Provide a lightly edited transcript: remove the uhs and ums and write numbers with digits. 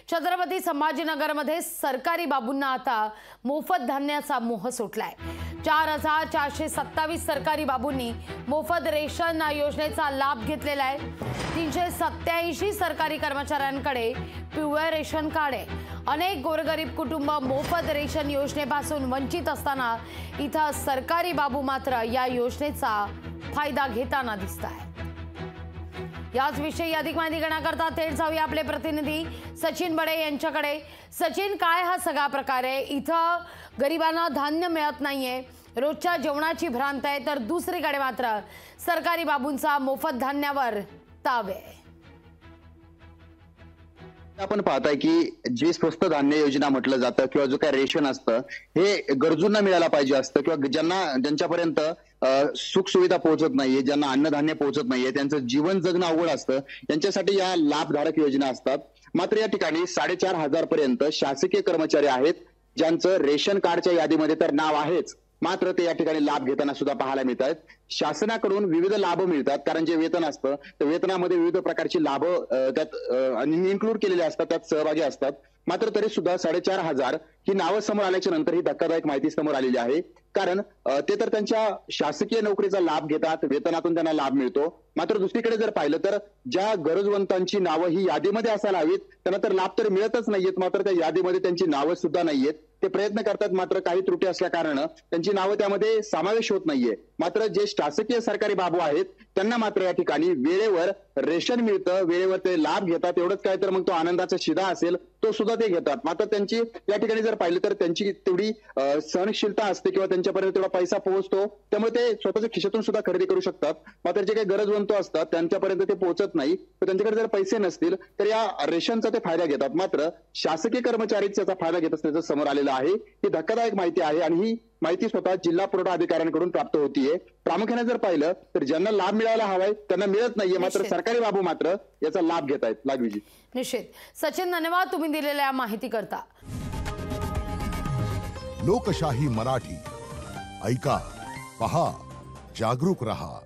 छत्रपती संभाजीनगरमध्ये सरकारी बाबूंना आता मोफत धान्याचा मोह सुटलाय। 4427 सरकारी बाबूंनी मोफत रेशन योजनेचा लाभ घेतलेला आहे। 387 सरकारी कर्मचाऱ्यांकडे पिवळे रेशन कार्ड आहे। अनेक गोरगरीब कुटुंब मोफत रेशन योजनेपासून वंचित असताना इथं सरकारी बाबू मात्र या योजनेचा फायदा घेताना दिसतायत। याच विषयी अधिक माहिती घेण्याकरता थेट जाऊया आपले प्रतिनिधी सचिन बडे यांच्याकडे। सचिन, काय हा सगळा प्रकार आहे? इथं गरिबांना धान्य मिळत नाहीये, रोजच्या जेवणाची भ्रांत आहे, तर दुसरीकडे मात्र सरकारी बाबूंचा मोफत धान्यावर ताव आहे। आपण पाहताय की जी स्वस्त धान्य योजना म्हटलं जातं किंवा जो काय रेशन असतं हे गरजूंना मिळायला पाहिजे असतं किंवा ज्यांच्यापर्यंत सुख सुविधा पोहोचत नाहीये, ज्यांना अन्नधान्य पोहोचत नाहीये, त्यांचं जीवन जगणं अवघड असतं, यांच्यासाठी या लाभधारक योजना असतात। मात्र या ठिकाणी 4500 पर्यंत शासकीय कर्मचारी आहेत ज्यांचं रेशन कार्डच्या यादीमध्ये तर नाव आहेच, मात्र ते या ठिकाणी लाभ घेताना सुद्धा पाहायला मिळत आहेत। शासनाकडून विविध लाभ मिळतात, कारण जे वेतन असतं तर वेतनामध्ये विविध प्रकारची लाभ त्यात इन्क्लूड केलेले असतात, त्यात सहभागी असतात। मात्र तरी सुद्धा 4500 ही नावं समोर आल्याच्या नंतर ही धक्कादायक माहिती समोर आलेली आहे। कारण ते तर त्यांच्या शासकीय नोकरीचा लाभ घेतात, वेतनातून त्यांना लाभ मिळतो। मात्र दुसरीकडे जर पाहिलं तर ज्या गरजवंतांची नावं ही यादीमध्ये असायला हवीत त्यांना तर लाभ तर मिळतच नाहीयेत, मात्र त्या यादीमध्ये त्यांची नावं सुद्धा नाहीयेत। ते प्रयत्न करतात, मात्र काही त्रुटी असल्या कारणानं त्यांची नावं त्यामध्ये समावेश होत नाहीये। मात्र जे शासकीय सरकारी बाबू आहेत त्यांना मात्र या ठिकाणी वेळेवर रेशन मिळतं, वेळेवर ते लाभ घेतात। एवढंच काय तर मग तो आनंदाचा शिधा असेल तो सुद्धा ते घेतात। मात्र त्यांची या ठिकाणी जर पाहिलं तर त्यांची तेवढी सहनशीलता असते किंवा त्यांच्यापर्यंत तेवढा पैसा पोहोचतो, त्यामुळे ते स्वतःच्या खिशातून सुद्धा खरेदी करू शकतात। मात्र जे काही गरजवंत असतात त्यांच्यापर्यंत ते पोहोचत नाही, तर त्यांच्याकडे जर पैसे नसतील तर या रेशनचा ते फायदा घेतात। मात्र शासकीय कर्मचारीच त्याचा फायदा घेत असल्याचं समोर आलेलं आहे। ही धक्कादायक माहिती आहे आणि ही माहिती स्वतः जिल्हा पुरवठा अधिकाऱ्यांकडून प्राप्त होतीये। प्रामुख्याने जर पाहिलं तर ज्यांना लाभ मिळायला हवाय त्यांना मिळत नाहीये, मात्र सरकारी बाबू मात्र याचा लाभ घेत आहेत। लागवीजी निश्चित। सचिन, धन्यवाद तुम्ही दिलेल्या माहिती करता। लोकशाही मराठी ऐका, पहा, जागरूक रहा।